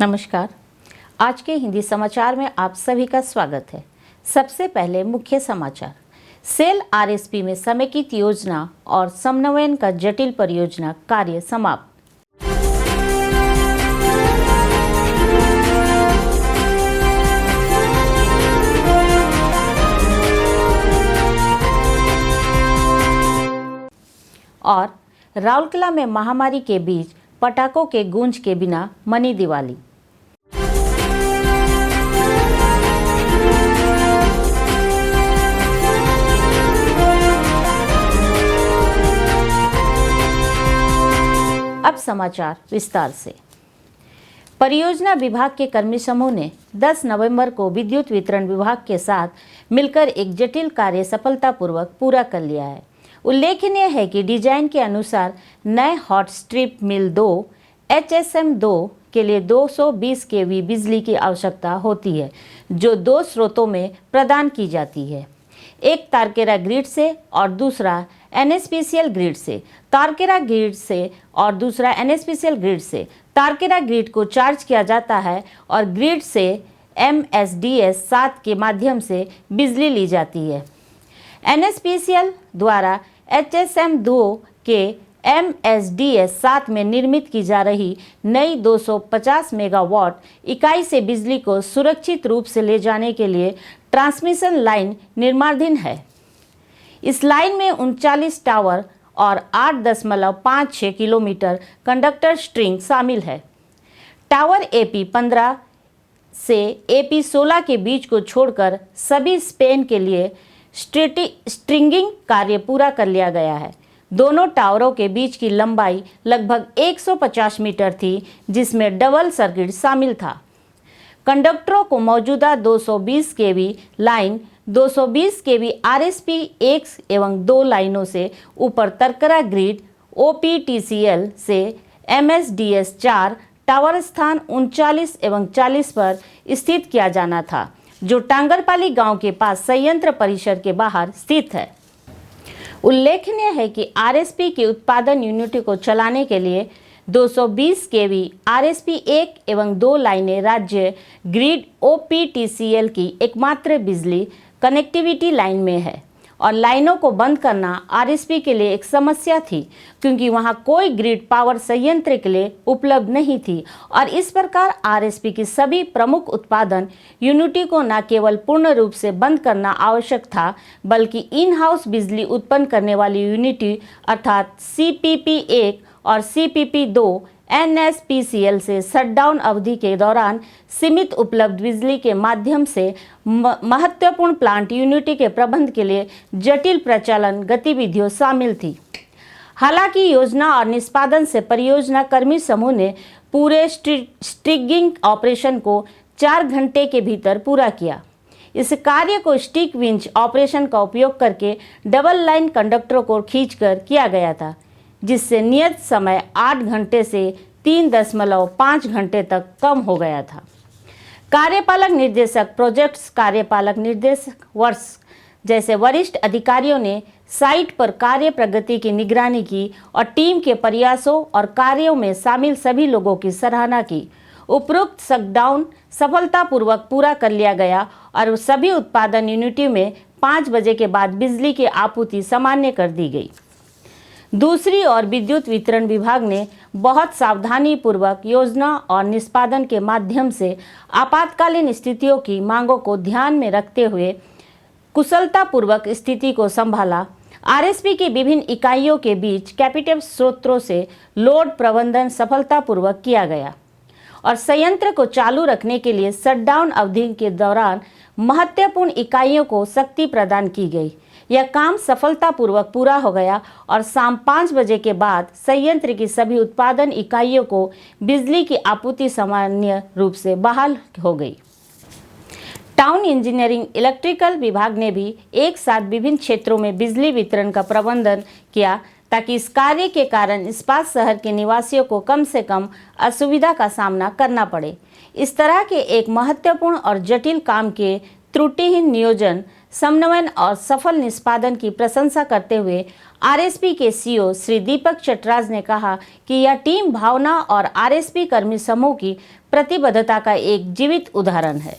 नमस्कार। आज के हिंदी समाचार में आप सभी का स्वागत है। सबसे पहले मुख्य समाचार। सेल आरएसपी में समेकित योजना और समन्वयन का जटिल परियोजना कार्य समाप्त। और राउरकेला में महामारी के बीच पटाखों के गूंज के बिना मनी दिवाली। अब समाचार विस्तार से। परियोजना विभाग के कर्मी समूह ने 10 नवंबर को विद्युत वितरण विभाग के साथ मिलकर एक जटिल कार्य सफलतापूर्वक पूरा कर लिया है। उल्लेखनीय है कि डिजाइन के अनुसार नए हॉट स्ट्रिप मिल 2 HSM-2 के लिए 220 kV बिजली की आवश्यकता होती है, जो 2 स्रोतों में प्रदान की जाती है, एक तारकेरा ग्रिड से और दूसरा NSPCL ग्रिड से। तारकेरा ग्रिड से और दूसरा NSPCL ग्रिड से तारकेरा ग्रिड को चार्ज किया जाता है और ग्रिड से MSDS 7 के माध्यम से बिजली ली जाती है। NSPCL द्वारा HSM-2 के MSDS 7 में निर्मित की जा रही नई 250 मेगावाट इकाई से बिजली को सुरक्षित रूप से ले जाने के लिए ट्रांसमिशन लाइन निर्माणाधीन है। इस लाइन में 39 टावर और 8.56 किलोमीटर कंडक्टर स्ट्रिंग शामिल है। टावर AP15 से AP16 के बीच को छोड़कर सभी स्पेन के लिए स्ट्रिंगिंग कार्य पूरा कर लिया गया है। दोनों टावरों के बीच की लंबाई लगभग 150 मीटर थी, जिसमें डबल सर्किट शामिल था। कंडक्टरों को मौजूदा 220 kV लाइन 220 kV RSP 1 एवं 2 लाइनों से ऊपर तारकेरा ग्रिड OPTCL से MSDS 4 टावर स्थान 39 एवं 40 पर स्थित किया जाना था, जो टांगरपाली गांव के पास संयंत्र परिसर के बाहर स्थित है। उल्लेखनीय है कि RSP की उत्पादन यूनिट को चलाने के लिए 220 kV RSP 1 एवं 2 लाइनें राज्य ग्रिड OPTCL की एकमात्र बिजली कनेक्टिविटी लाइन में है और लाइनों को बंद करना RSP के लिए एक समस्या थी, क्योंकि वहां कोई ग्रिड पावर संयंत्र के लिए उपलब्ध नहीं थी और इस प्रकार RSP की सभी प्रमुख उत्पादन यूनिट को न केवल पूर्ण रूप से बंद करना आवश्यक था, बल्कि इन हाउस बिजली उत्पन्न करने वाली यूनिट अर्थात CPP 1 और CPP 2 NSPCL से शटडाउन अवधि के दौरान सीमित उपलब्ध बिजली के माध्यम से महत्वपूर्ण प्लांट यूनिट के प्रबंध के लिए जटिल प्रचालन गतिविधियों शामिल थी। हालांकि योजना और निष्पादन से परियोजना कर्मी समूह ने पूरे स्ट्रिंगिंग ऑपरेशन को 4 घंटे के भीतर पूरा किया। इस कार्य को स्टिक विंच ऑपरेशन का उपयोग करके डबल लाइन कंडक्टरों को खींचकर किया गया था, जिससे नियत समय 8 घंटे से 3.5 घंटे तक कम हो गया था। कार्यपालक निर्देशक, प्रोजेक्ट्स कार्यपालक निर्देशक वर्ष जैसे वरिष्ठ अधिकारियों ने साइट पर कार्य प्रगति की निगरानी की और टीम के प्रयासों और कार्यों में शामिल सभी लोगों की सराहना की। उपरोक्त शटडाउन सफलतापूर्वक पूरा कर लिया गया और सभी उत्पादन यूनिट में 5 बजे के बाद बिजली की आपूर्ति सामान्य कर दी गई। दूसरी ओर विद्युत वितरण विभाग ने बहुत सावधानी पूर्वक योजना और निष्पादन के माध्यम से आपातकालीन स्थितियों की मांगों को ध्यान में रखते हुए कुशलतापूर्वक स्थिति को संभाला। RSP की विभिन्न इकाइयों के बीच कैपेसिटिव स्रोतों से लोड प्रबंधन सफलतापूर्वक किया गया और संयंत्र को चालू रखने के लिए शटडाउन अवधि के दौरान महत्वपूर्ण इकाइयों को शक्ति प्रदान की गई। यह काम सफलतापूर्वक पूरा हो गया और शाम 5 बजे के बाद संयंत्र की सभी उत्पादन इकाइयों को बिजली की आपूर्ति सामान्य रूप से बहाल हो गई। टाउन इंजीनियरिंग इलेक्ट्रिकल विभाग ने भी एक साथ विभिन्न क्षेत्रों में बिजली वितरण का प्रबंधन किया, ताकि इस कार्य के कारण इस्पात शहर के निवासियों को कम से कम असुविधा का सामना करना पड़े। इस तरह के एक महत्वपूर्ण और जटिल काम के त्रुटिहीन नियोजन, समन्वयन और सफल निष्पादन की प्रशंसा करते हुए आरएसपी के सीईओ श्री दीपक चटराज ने कहा कि यह टीम भावना और आरएसपी कर्मी समूह की प्रतिबद्धता का एक जीवित उदाहरण है।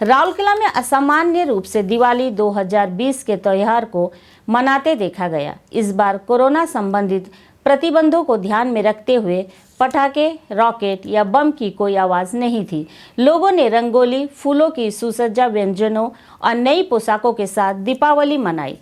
राउरकेला में असामान्य रूप से दिवाली 2020 के त्योहार को मनाते देखा गया। इस बार कोरोना संबंधित प्रतिबंधों को ध्यान में रखते हुए पटाखे, रॉकेट या बम की कोई आवाज़ नहीं थी। लोगों ने रंगोली, फूलों की सुसज्जा, व्यंजनों और नई पोशाकों के साथ दीपावली मनाई।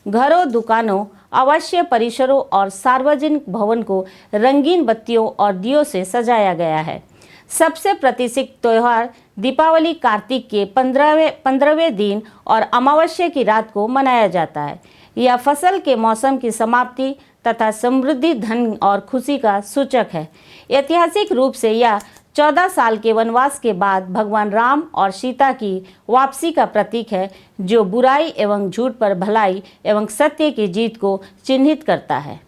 घरों, दुकानों, आवासीय परिसरों और सार्वजनिक भवन को रंगीन बत्तियों और दियों से सजाया गया है। सबसे प्रतीक्षित त्योहार दीपावली कार्तिक के 15वें दिन और अमावस्या की रात को मनाया जाता है। यह फसल के मौसम की समाप्ति तथा समृद्धि, धन और खुशी का सूचक है। ऐतिहासिक रूप से यह 14 साल के वनवास के बाद भगवान राम और सीता की वापसी का प्रतीक है, जो बुराई एवं झूठ पर भलाई एवं सत्य की जीत को चिन्हित करता है।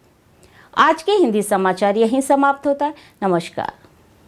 आज के हिंदी समाचार यहीं समाप्त होता है। नमस्कार।